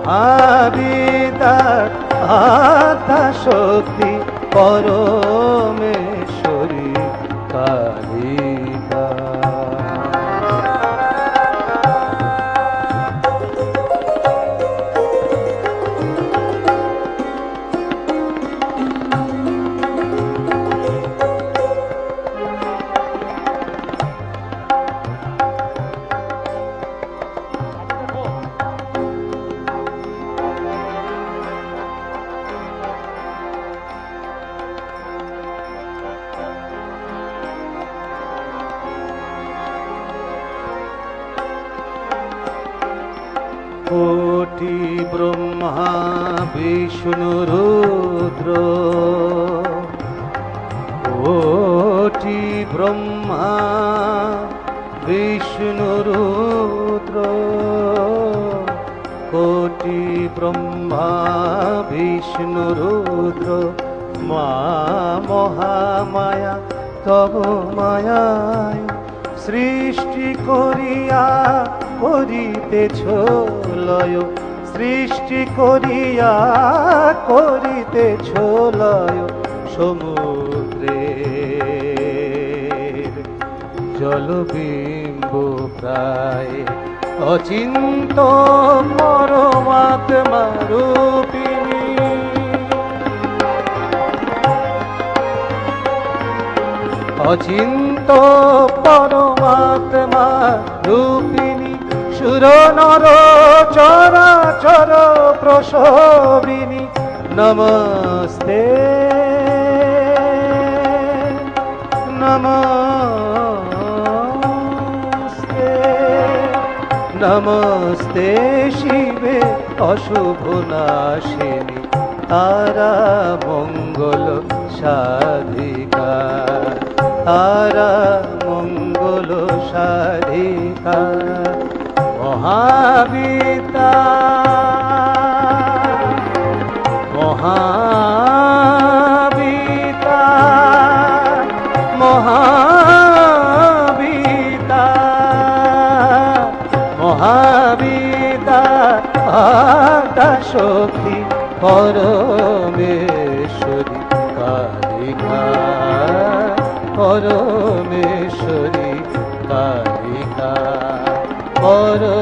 মহাবিদ্যার আত্মা শক্তি পরমেশ্বরী কালিকা। কোটি ব্রহ্মা বিষ্ণু রুদ্র, কোটি ব্রহ্মা বিষ্ণু রুদ্র, কোটি ব্রহ্মা বিষ্ণু রুদ্র, মা মহামায়া তব মায়ায় সৃষ্টি করিয়া করিতেছ লয়, সৃষ্টি করিয়া করিতেছ লয় সমুদ্রের জলবিম্ব প্রায় অচিন্ত পরমাত্মা রূপিণী, অচিন্ত পরমাত্মা রূপিণী, সুর নর চরাচর প্রসবিনী, নমস্তে নমস্তে নমস্তে শিবে অশুভ নাশিনী, তারা মঙ্গল সাধিকা, তারা মঙ্গল সাধিকা। মহাবিদ্যা মহাবিদ্যা মহাবিদ্যা মহাবিদ্যা আদ্যা শক্তি পরমেশ্বরী কালিকা, পরমেশ্বরী কালিকা, পরমেশ্বরী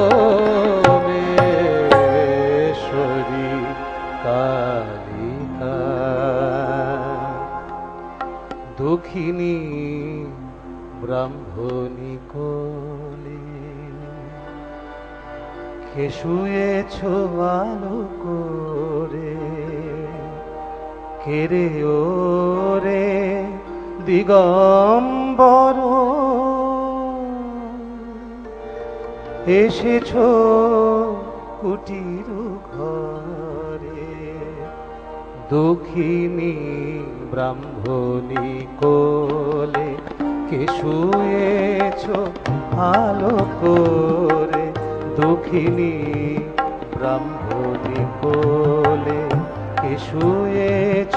কালিকা। দুঃখিনী ব্রাহ্মণী কোলে কে শুয়েছ আলো করে, কে রে ওরে দিগম্বর এসেছ কুটির ঘরে, দুঃখিনী ব্রাহ্মণী কোলে কে শুয়েছ আলো করে, দুঃখিনী ব্রাহ্মণী কোলে কে শুয়েছ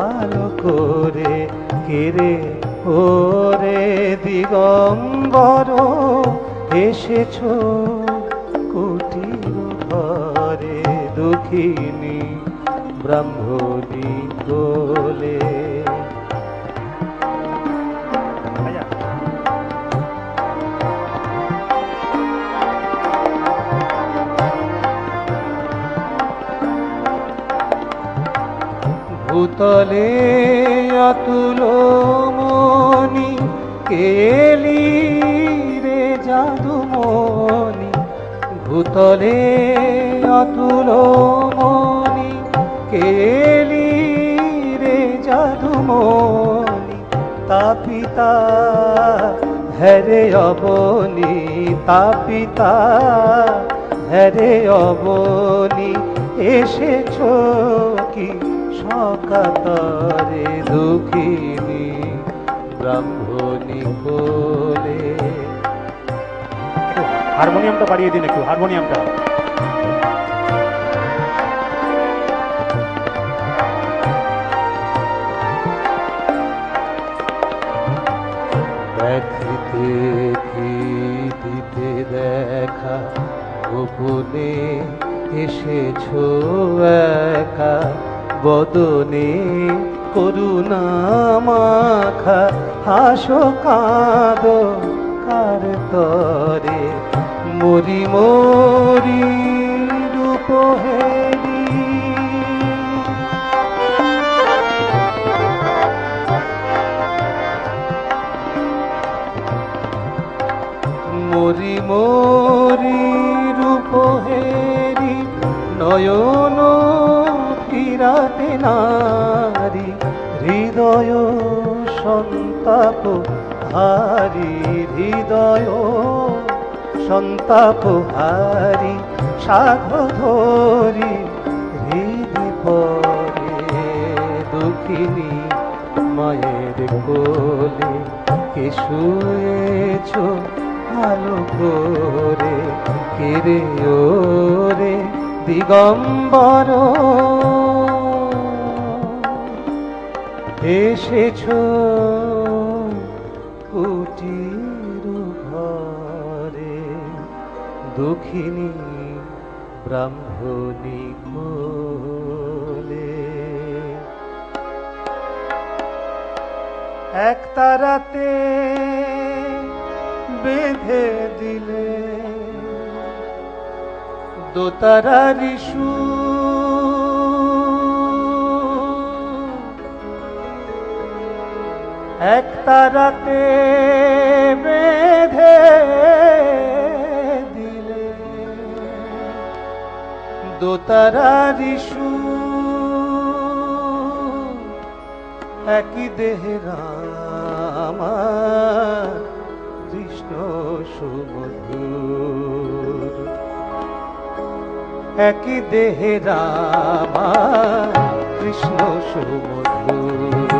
আলো করে, কে রে ওরে দিগম্বর এসেছ কুটির ঘরে, দুঃখিনী ব্রাহ্মণী কোলে। ভূতলে অতুল মনি কেলি রে জাদুমণি, ভূতলে অতুল মনি কেলি রে জাদুমণি, তাপিতা হরে অবনি, তাপিতা হরে অবনি, এসেছ কি সকাতরে, দুঃখিনী ব্রাহ্মণী কোলে। হারমোনিয়ামটা বাড়িয়ে দিন একটু, হারমোনিয়ামটা। দেখিতে দিতে দেখা গোপনে এসেছো একা বদনে করুণা মাখা, হাসো কাঁদো কার তরে, মরি মরি রূপ হেরি। মরি মরি রূপ হেরি, নয়ন ফিরাতে নারী, হৃদয় সন্তাপ হারি, হৃদয় সন্তাপ হারি, সাধু ধরি হৃদি পরে, দুঃখিনী মায়ের কোলে কে শুয়েছ ভালো করে, কেরে ওরে দিগম্বর এসেছো কুটির ঘরে, দুঃখিনী ব্রাহ্মণী কোলে। এক তারাতে বেঁধে দিলে দোতারা ঋষু, এক তারাতে বেঁধে দিলে দোতারা ঋষু, একই দেহরা আমার কৃষ্ণ সুমধুর, একই দেহরা আমার কৃষ্ণ সুমধুর।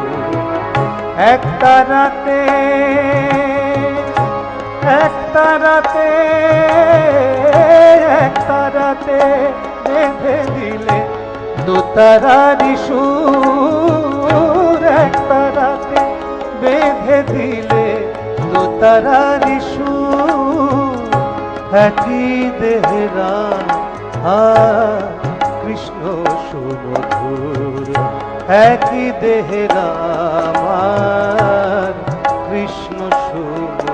এক তারাতে এক তারাতে এক তারাতে বেঁধে দিলে দোতারা ঋষু, এক তারাতে বেঁধে দিলে দোতারা ঋষু, একই দেহরা কৃষ্ণ সুমধুর, একই দেহরা আমার কৃষ্ণ সুমধুর।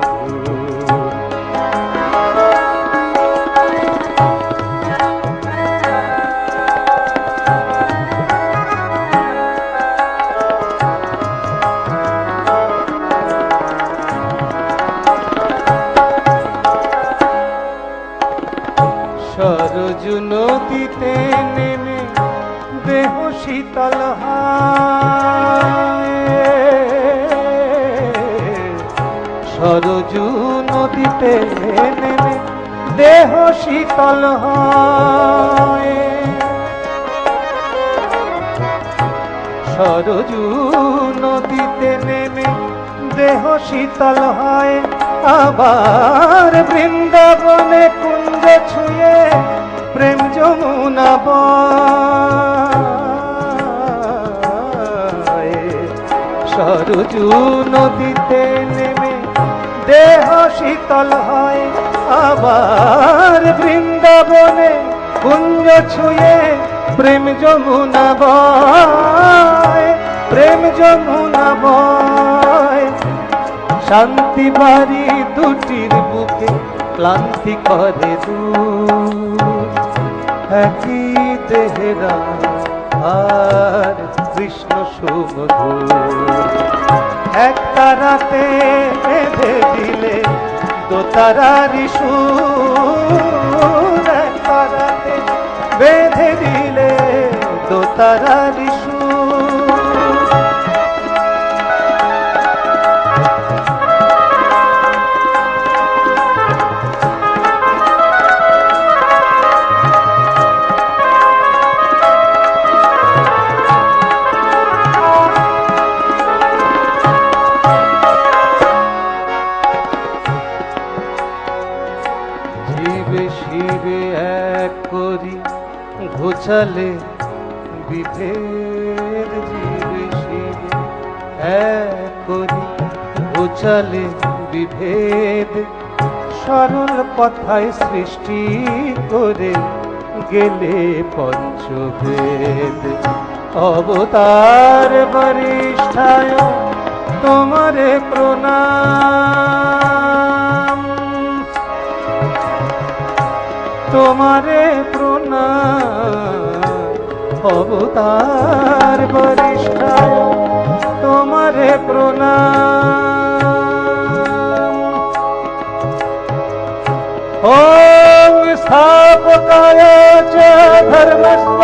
সরজু নদীতে নেমে দেহ শীতল হয়, সরজু নদীতে নেমে দেহ শীতল হয়, সরজু নদীতে নেমে দেহ শীতল হয়, আবার বৃন্দাবনে কুঞ্জ ছুঁয়ে প্রেম যমুনা বয়, সরজু নদীতে নেমে দেহ শীতল হয়, আবার বৃন্দাবনে কুঞ্জ ছুঁয়ে প্রেম যমুনা বয়, প্রেম যমুনা বয়। শান্তি বাড়ি দুটির বুকে ক্লান্তি করে দূর, একই দেহরা আর কৃষ্ণ সুমধুর। এক তারাতে বেঁধে দিলে দোতারা ঋষু, এক তারাতে বেঁধে দিলে দোতারা ঋষু। শিবে এক করি ঘোচালে বিভেদ, জীবে শিবে এক করি ঘোচালে বিভেদ, সরল কথায় সৃষ্টি করে গেলে পঞ্চবেদ অবতার বরিষ্ঠায় তোমারে প্রণাম, তোমারে প্রণাম, অবতার বরিষ্ঠায় তোমারে প্রণাম। ওম স্থাপকায় চ ধর্মস্ব,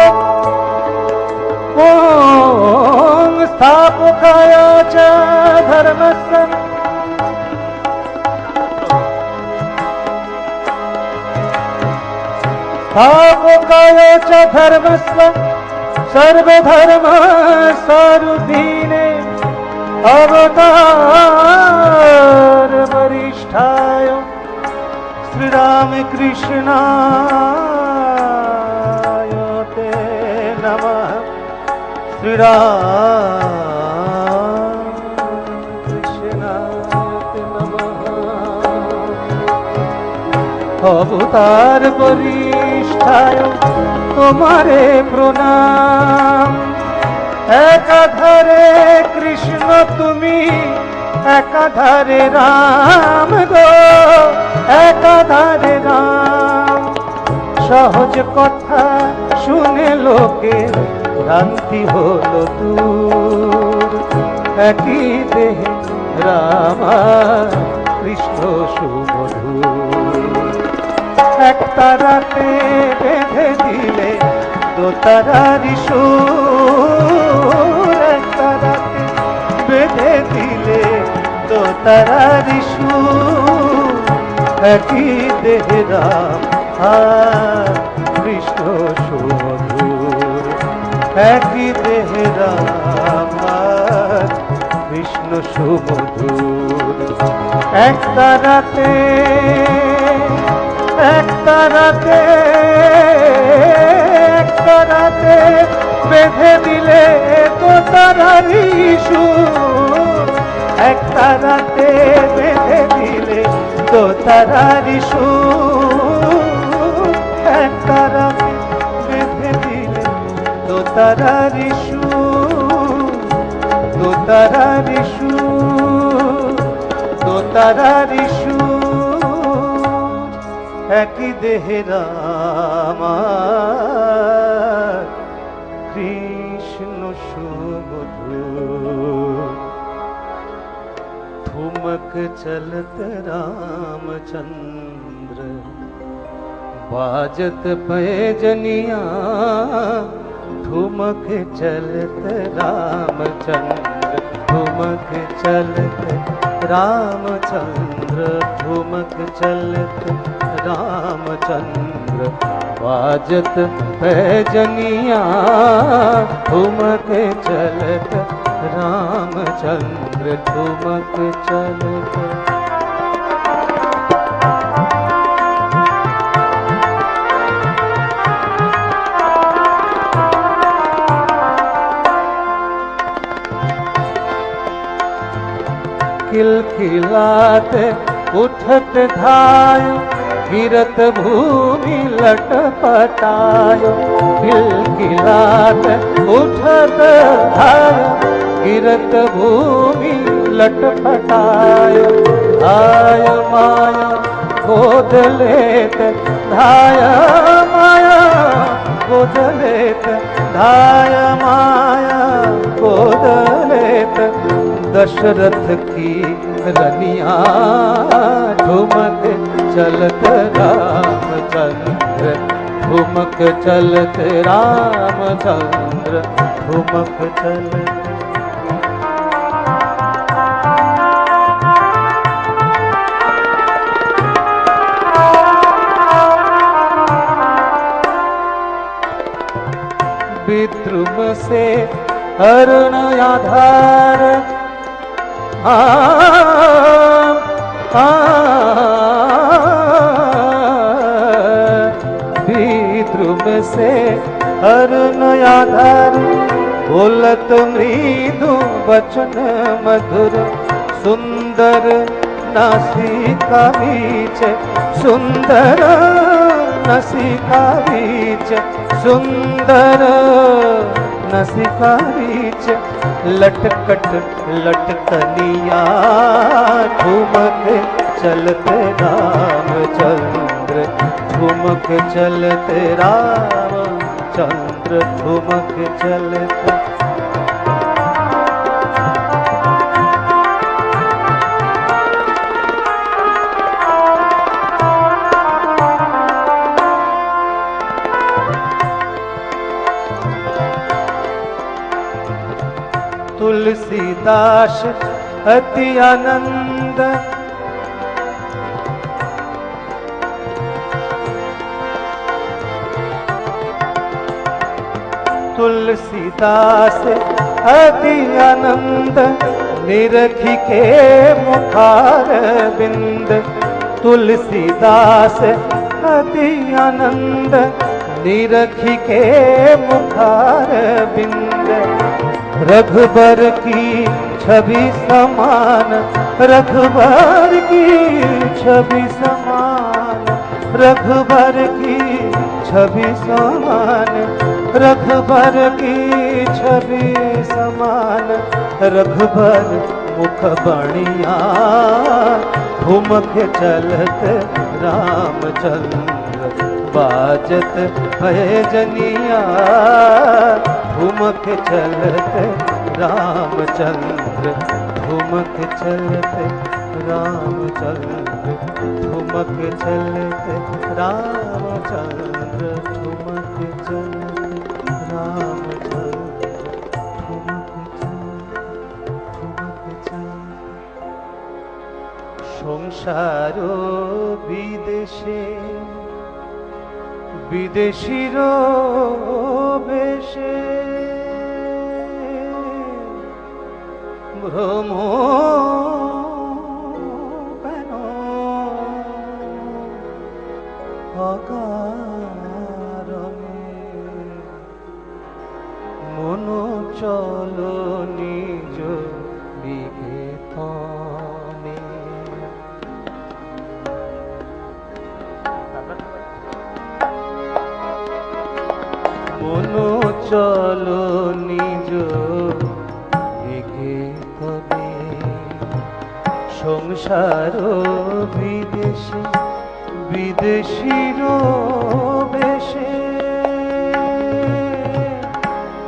ওম স্থাপকায় চ ধর্মস্ব, স্থাপকায় চ ধর্মস্ব सर्वधर्म स्वरूपिणे अवतार वरिष्ठाय श्री राम कृष्णाय ते नमः। श्री राम कृष्णाय ते नमः। अवतार वरिष्ठाय তোমারে প্রণাম। একাধারে কৃষ্ণ তুমি, একাধারে রাম গো, একাধারে রাম। সহজ কথা শুনে লোকে ভ্রান্তি হলো দূর। একই দেহে রাম আর কৃষ্ণ সুমধুর। এক তারাতে বেঁধে দিলে দোতারারি সুর, এক তারাতে বেঁধে দিলে দোতারারি সুর। একই দেহে রাম আর কৃষ্ণ সুমধুর। একই দেহে রাম আর কৃষ্ণ সুমধুর। এক তারাতে, এক তারাতে, এক তারাতে বেঁধে দিলে দোতারারি সুর। এক তারাতে বেঁধে দিলে দোতারারি সুর। এক তারাতে বেঁধে দিলে দোতারারি সুর। দোতারারি সুর, দোতারারি সুর। একই দেহে রাম আর কৃষ্ণ সুমধুর। ठुमक चलत रामचंद्र, बाजत पैजनिया। ठुमक चलत रामचंद्र, ठुमक चलत रामचंद्र, ठुमक चलत रामचंद्र। बाजत पैजनिया, ठुमक चलत रामचंद्र, ठुमक चलत। खिलखिलात उठत धायो, गिरत भूमि लटपटायो। खिलखिलात उठत धायो, गिरत भूमि लटपटायो। धाय माया गोद लेत, धाय माया गोद लेत, धाय माया गोद लेत। दशरथ की रनिया, ठुमक चलत रामचंद्र, ठुमक चलत रामचंद्र, ठुमक चलत। विद्रुम से अरुण आधार, विद्रुम से अरुण आधार। बोलत मृदु वचन मधुर, सुंदर नासिका बीच सुंदर नसिकारीच सुंदर नसिकारीच लटकट लटकनिया ठुमक चलते रामचंद्र ठुमक चलते रामचंद्र ठुमक चलते। तुलसीदास अति आनंद तुलसीदास अति आनंद निरखी के मुखार बिंद तुलसीदास अति आनंद निरखी के मुखार बिंद रघुबर की छवि समान रघुबर की छवि समान रघुबर की छवि समान रघुबर की छवि समान रघुबर मुख बणिया घुमक चलत रामचंद्र बाजत भजनिया घुमक चलत रामचंद्र घुमक चलत रामचंद्र घुमक चलत रामचंद्र घुमक चलत रामचंद्र घुमक चलत সংসার বিদেশে বিদেশির বেশে ভ্রম কেন অকারণে মন চল নিজ বিবেচনে মন চল নিজ তবে সংসার বিদেশে বিদেশির বেশে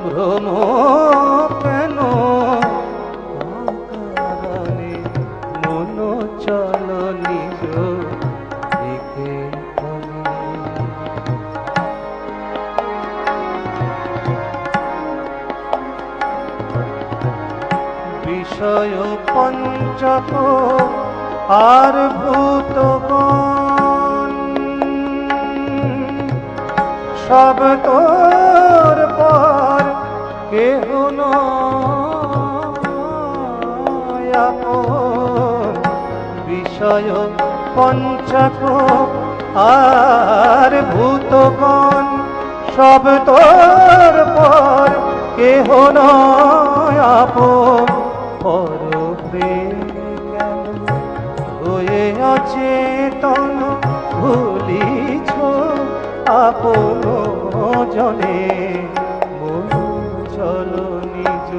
ভ্রম কেন কারণে মন চল নিজ দিকে বিষয় পঞ্চক আর ভূতগণ সব তোর পর কেহ নয় আপন বিষয় পঞ্চক আর ভূতগণ সব তোর পর কেহ নয় আপন পর প্রেম হয়ে অচেতন ভুলিছ আপন জনে মন চল নিজ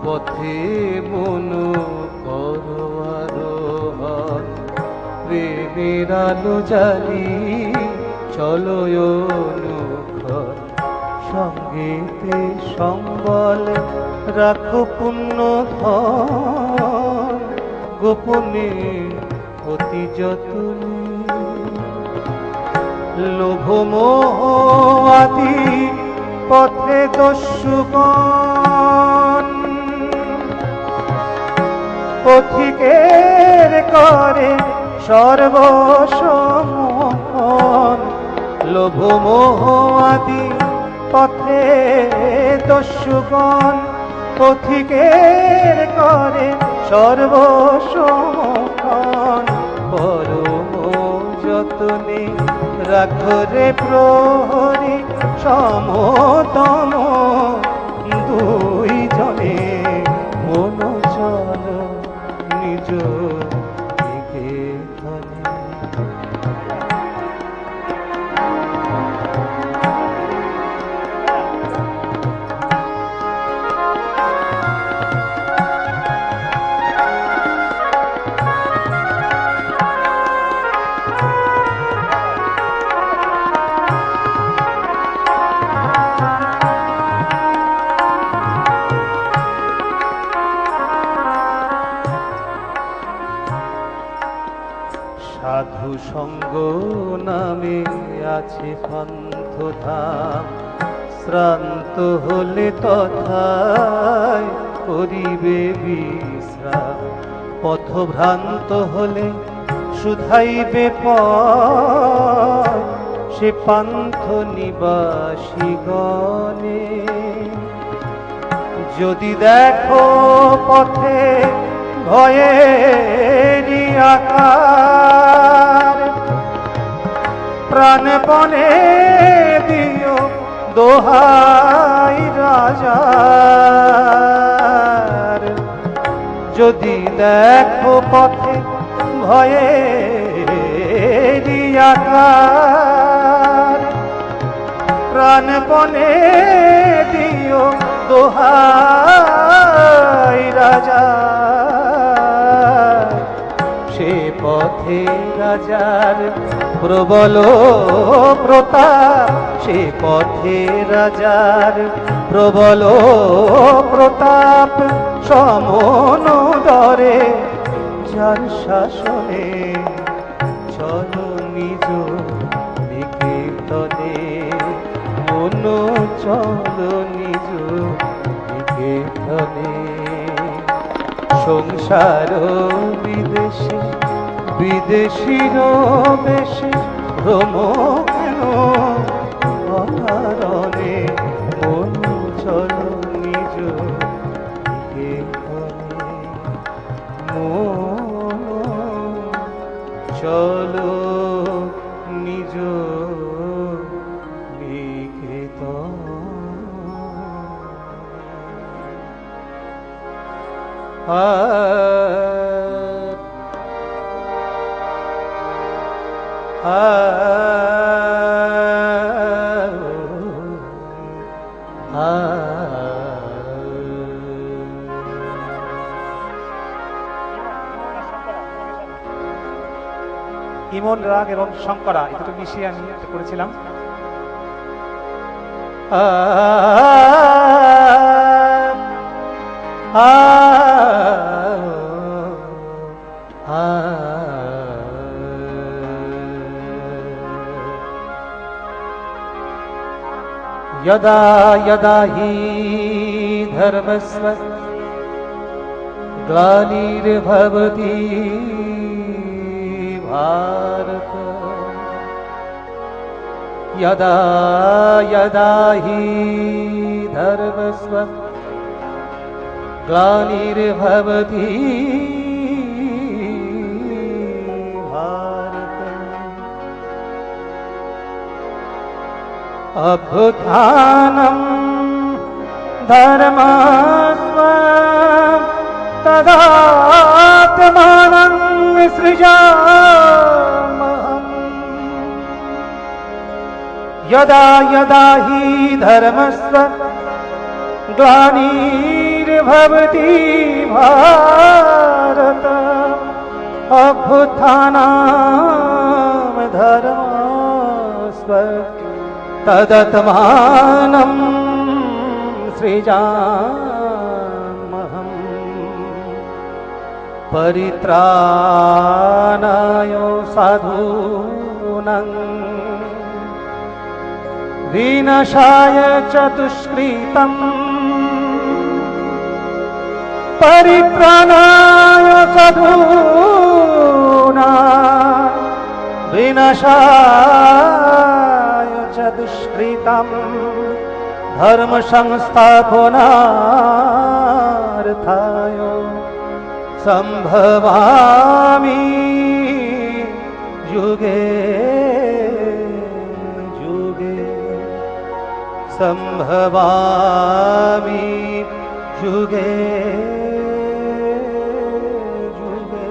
পথে মন করোয়ারোহণ প্রেমের আলো জালি চলো অনুক্ষণ সঙ্গীতে সম্বল রাখো পুণ্য ধন গোপনে অতি যতনে লোভ মোহ আদি পথে দস্যুগণ পথিকের করে সর্বসমন লোভ মোহ আদি পথে দস্যুগণ পথিকের করে সর্বসমক্ষণ পরম যতনে রাখো রে প্রহরী সমতম দুই জনে মন চল নিজ নিকেতনে। সাধু সঙ্গ নামে আছে পান্থধাম, শ্রান্ত হলে তথায় করিবে বিশ্রাম। পথভ্রান্ত হলে শুধাইবে পথ, সে পান্থ নিবাসীগণে। যদি দেখো পথে ভয়েরই আকার, প্রাণপণে দিও দোহাই রাজার। যদি দেখো পথে ভয়েরই আকার, প্রাণপণে দিও দোহাই রাজার। সে পথে রাজার প্রবল প্রতাপ, সে পথে রাজার প্রবল প্রতাপ। সমন দরে যার শাসনে চলো নিজ নিকেতনে, মন চলো নিজ নিকেতনে। সংসার বিদেশে বিদেশির বেশে ভ্রম কেন অকারণে, মন চলো নিজ নিকেতনে, মন চলো নিজ নিকেতনে। ইমন রাগ এবং শঙ্করা এই দুটো মিশিয়ে আমি একটা করেছিলাম। यदा यदा हि धर्मस्य ग्लानिर्भवति भारत, यदा यदा हि धर्मस्य ग्लानिर्भवति भारत, अभ्युत्थानं धर्मस्व तदात्मानं सृजाम्यहम्। यदा यदा हि धर्मस्य ग्लानिर्भवति भारत, अभ्युत्थानं धर्मस्व तदात्मानं सृजाम्यहम्। परित्राणाय साधूनां विनाशाय च दुष्कृतम्, परित्राणाय साधूनां विनाशाय च दुष्कृतम्, ধর্ম সংস্থাপনার্থায় সম্ভবামি যুগে যুগে সম্ভবামি যুগে যুগে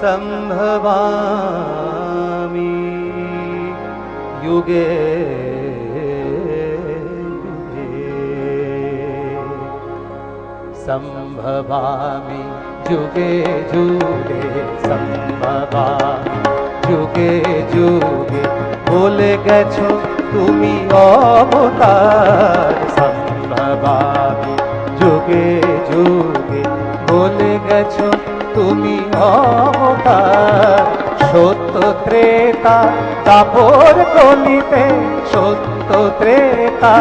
সম্ভবামি যুগে সম্ভবামি যুগে যুগে সম্ভবামি যুগে যুগে বলে গেছো তুমি অবতার সম্ভবামি যুগে যুগে বলে গেছো তুমি অবতার সত্য ত্রেতা দাপর কলিতে সত্য ত্রেতা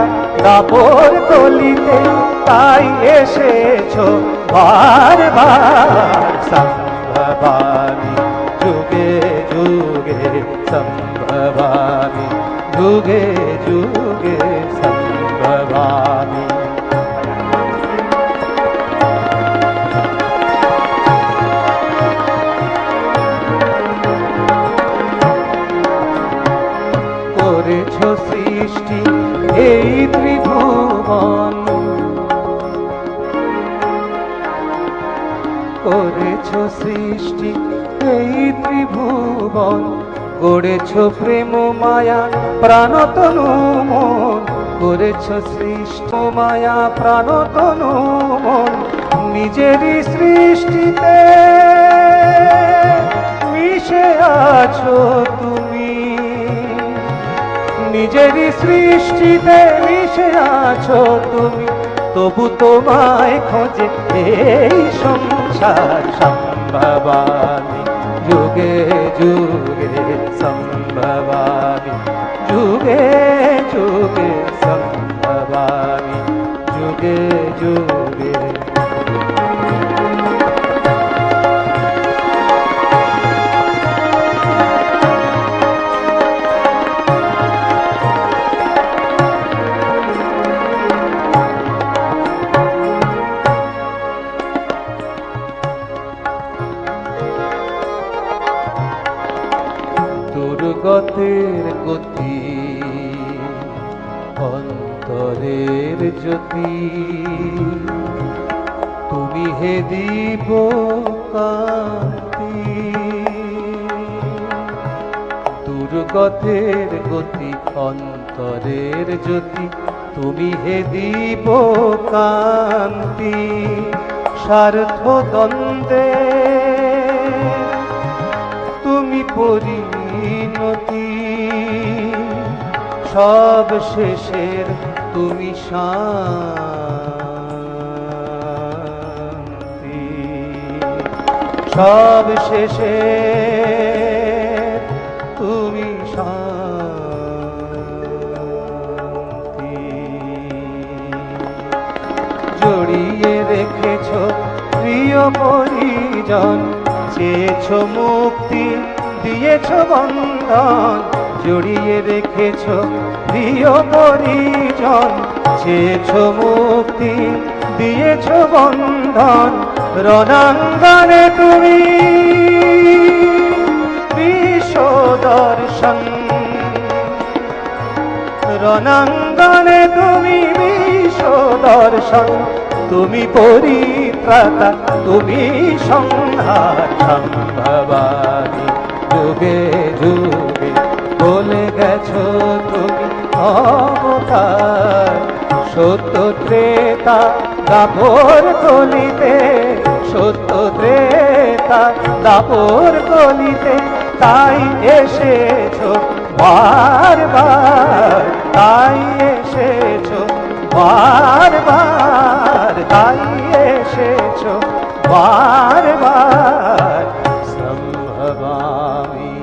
দাপর কলিতে তাই এসেছো বারবার সম্ভবামি যুগে যুগে সম্ভবামি যুগে যুগে সম্ভবামি করেছো সৃষ্টি এই ত্রিভুবন করেছো সৃষ্টি এই ত্রিভুবন গড়েছো প্রেম মায়া প্রাণতনু মন করেছো সৃষ্টি মায়া প্রাণতনু মন নিজেরই সৃষ্টিতে মিশে আছো তুমি নিজেরই সৃষ্টিতে মিশে আছো তুমি তবু তোমায় খোঁজে এই সংসার সম্ভবামি যুগে যুগে সম্ভবামি যুগে যুগে সম্ভবামি যুগে যুগে দুর্গতের গতি অন্তরের জ্যোতি তুমি হে দীপ কান্তি দুর্গতের গতি অন্তরের জ্যোতি তুমি হে দীপ কান্তি স্বার্থ দ্বন্দ্বে তুমি পরিণতি সব শেষের তুমি শান্তি সব শেষের তুমি শান্তি জড়িয়ে রেখেছো প্রিয় পরিজন চেয়েছো মুক্তি দিয়েছো বন্ধন জড়িয়ে রেখেছো প্রিয় পরিজন চেয়েছো মুক্তি দিয়েছো বন্ধন রণাঙ্গনে তুমি বিশ্ব দর্শন রণাঙ্গনে তুমি বিশ্ব দর্শন তুমি পরিত্রাতা তুমি সংহার সম্ভবামি যুগে যুগে বলে গেছো তুমি অবতার সত্য ত্রেতা দাপর কলিতে সত্য ত্রেতা দাপর কলিতে তাই এসেছো বারবার তাই এসেছো বারবার তাই এসেছো বারবার সম্ভবামি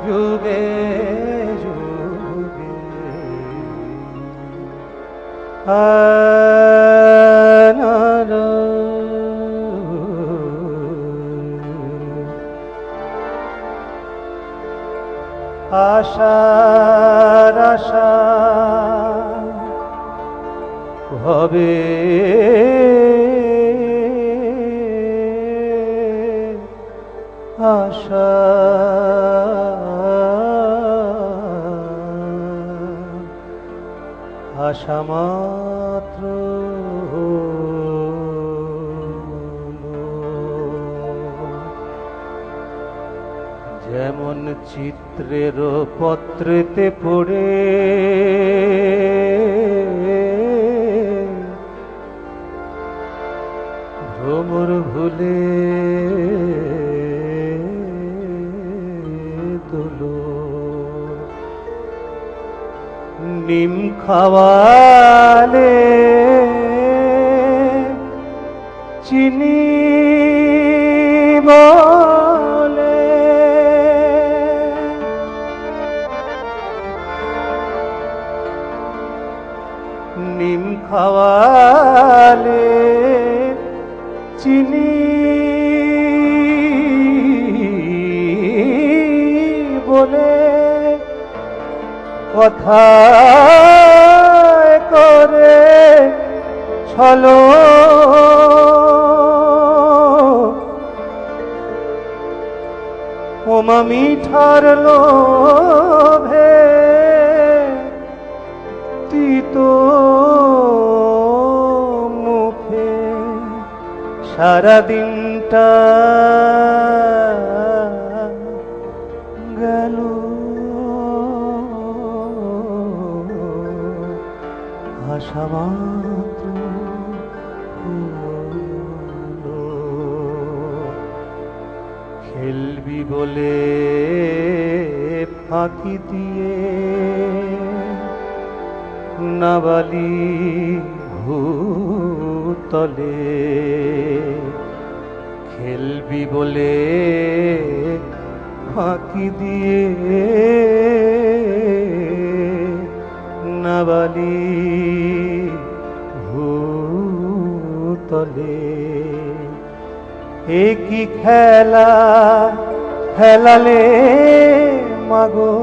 যুগে যুগে আশার আশা ভবে আশা আশা মাত্র যেমন চিত্রের পত্রেতে পড়ে ভ্রমর ভুলে দোলো নিম খাওয়ালে চিনি বলে নিম খাওয়ালে চিনি বলে কথা করে ছলো ওমা মিঠার লোভে তিতো মুখে সারাদিনটা গেল আশা মাত্র হলো। খেলবি বলে ফাঁকি দিয়ে নাবালি ভূতলে খেলবি বলে ফাঁকি দিয়ে নাবালি ভূতলে একই খেলা খেলালে মাগো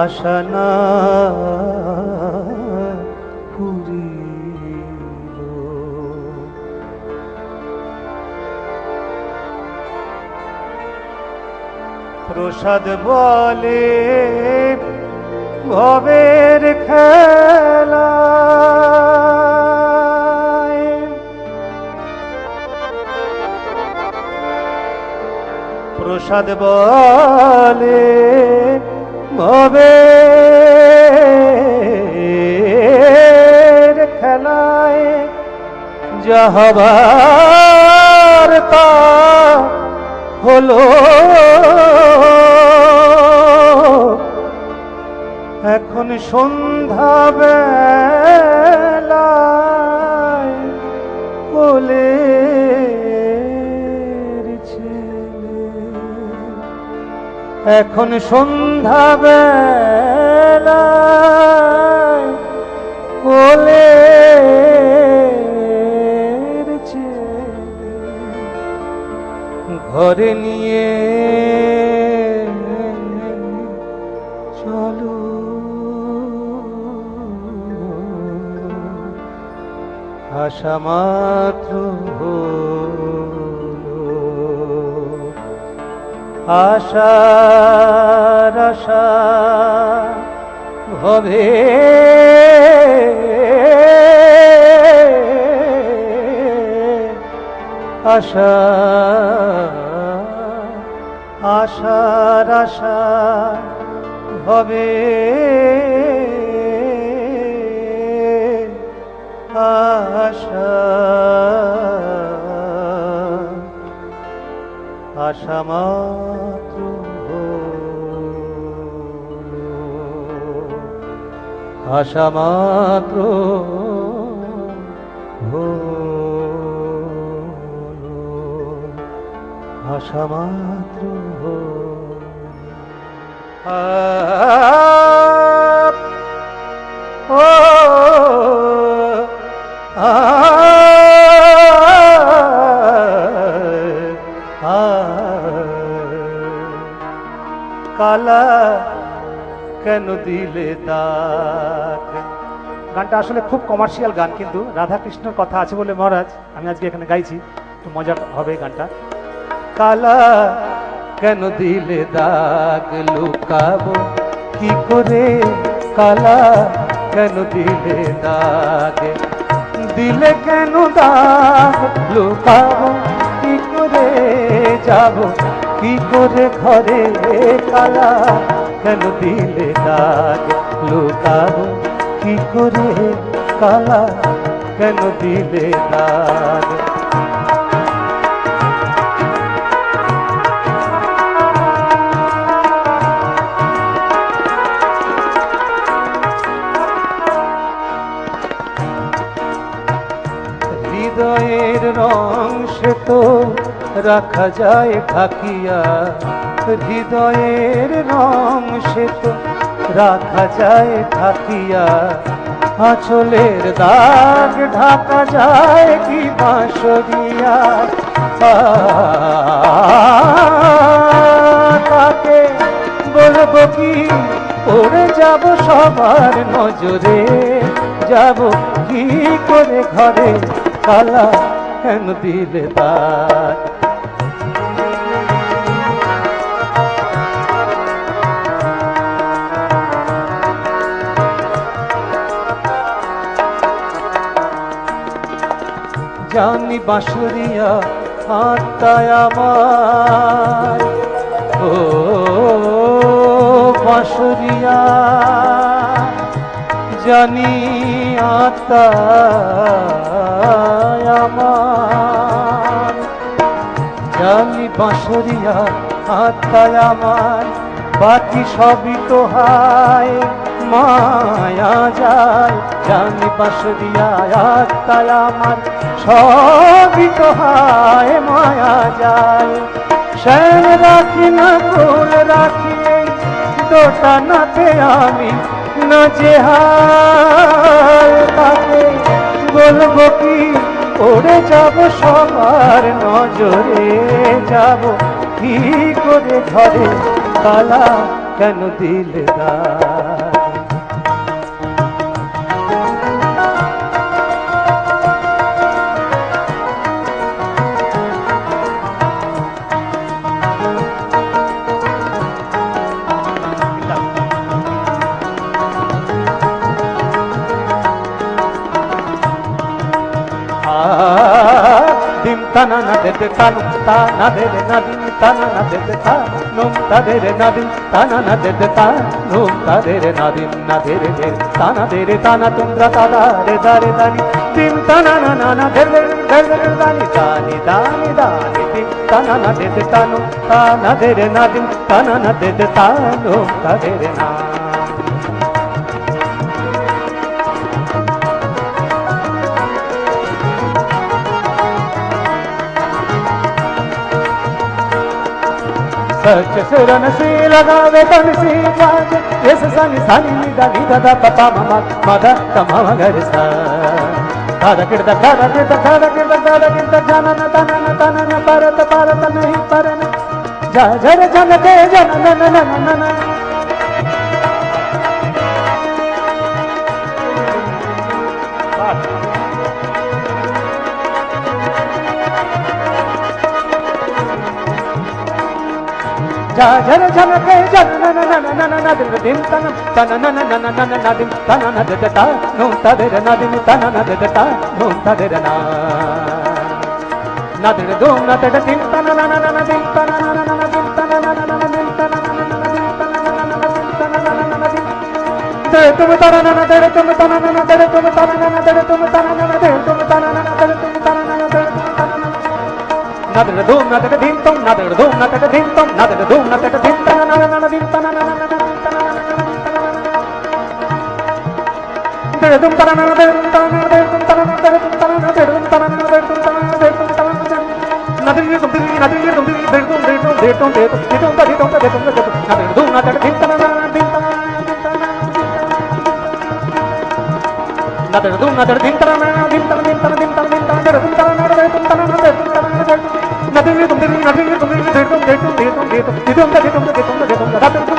আশা না পুরিল প্রসাদ বলে ভবের খেলা প্রসাদ বলে ভবের খেলায় যা হবার তা হলো এখন সন্ধ্যা বেলায় কোলের ছেলে এখন সন্ধ্যা বেলায় কোলের ছেলে ঘরে নিয়ে চলো আশা মাত্র হলো আশার আশা ভবে আশা আশার আশা ভবে আশা আশা মাত্র হলো আশা মাত্র হলো আশা মাত্র কালা কেন দিলে দাগ। গানটা আসলে খুব কমার্শিয়াল গান, কিন্তু রাধা কৃষ্ণর কথা আছে বলে মহারাজ আমি আজকে এখানে গাইছি, একটু মজা হবে গানটা। কালা কেন দিলে দাগ, লুকাবো কি করে, কালা কেন দিলে দাগ, দিলে কেন দাগ, লুকাবো কি করে, যাব কি করে ঘরে, কালা কেন দিলে দাগ, লুকাবো কি করে, কালা কেন দিলে দাগ। হৃদয়ের রং সে তো রাখা যায় ঢাকিয়া, হৃদয়ের রং সে তো রাখা যায় ঢাকিয়া, আঁচলের দাগ ঢাকা যায় কি বাঁশরিয়া, তাকে বলবো কি পড়ে যাব সবার নজরে, যাব কি করে ঘরে, কালা কেন দিলে দাগ। জানি বাঁশরিয়া আত্মায় আমার, ও বাঁশরিয়া জানি আত্মায় আমার, জানি বাঁশরিয়া আত্মায় আমার, বাকি সবই তো হায় মায়া যায়, জানি বাঁশরিয়া আত্মায় আমার, সবই তো হায় মায়া যায়, শ্যাম রাখি না ফুল রাখি দোটানাতে আমি নাজেহাল, তাকে বলবো কি পড়ে যাব সবার নজরে, যাব কি করে ঘরে, কালা কেন দিলে দাগ। dim tana na de tanu ta na de na dim tana na de ta num ta de na dim tana na de ta num ta de na dim na de tana de tana tundra ta da re dani dim tana na na na de dani dani dani dani dim tana na de tanu ta na de na dim tana na de ta num ta de na। सच सुरन से लगावे तन से जाज, yes सनि सनि निदा निदा दा पपा mama मदा तमा मगर सा, दादा किरदा दादा किरदा दादा किरदा दादा किरदा जाना न तना न तना न परत परत नहीं परन, जा जर जन के जन न न न न न जा झर झर के जन न न न न न न दिल दिम तन तन न न न न न न दिम तन न दे ता नो ता दे न दिम तन न दे ता नो ता दे ना न दे दो न ते दिम तन न न न दिम तन न न न दिम तन न न न दिम तन न न न दिम तन न न न दिम तन न न न दिम दे तुम तन न न दे तुम तन न न दे तुम तन न न दे तुम तन न न दे तुम तन न न दे तुम तन न न दे तुम तन न नदर धूम नदर धिम तुम नदर धूम नदर धिम तुम नदर धूम नदर धिम तना न न न धिम तना न न न धिम तना न न दे तुम तना न दे तुम तना न दे तुम तना न दे तुम तना न दे तुम तना न दे तुम तना न दे तुम तना न दे नदर ये तुम दे तुम दे तुम दे तुम दे तुम दे तुम दे तुम दे तुम दे तुम दे तुम नदर धूम नदर धिम तना न न धिम तना नदर धूम नदर धिम तना न धिम तना धिम तना धिम तना धिम तना दे तुम तना न दे तुम तना न दे तुम तना न दे nothing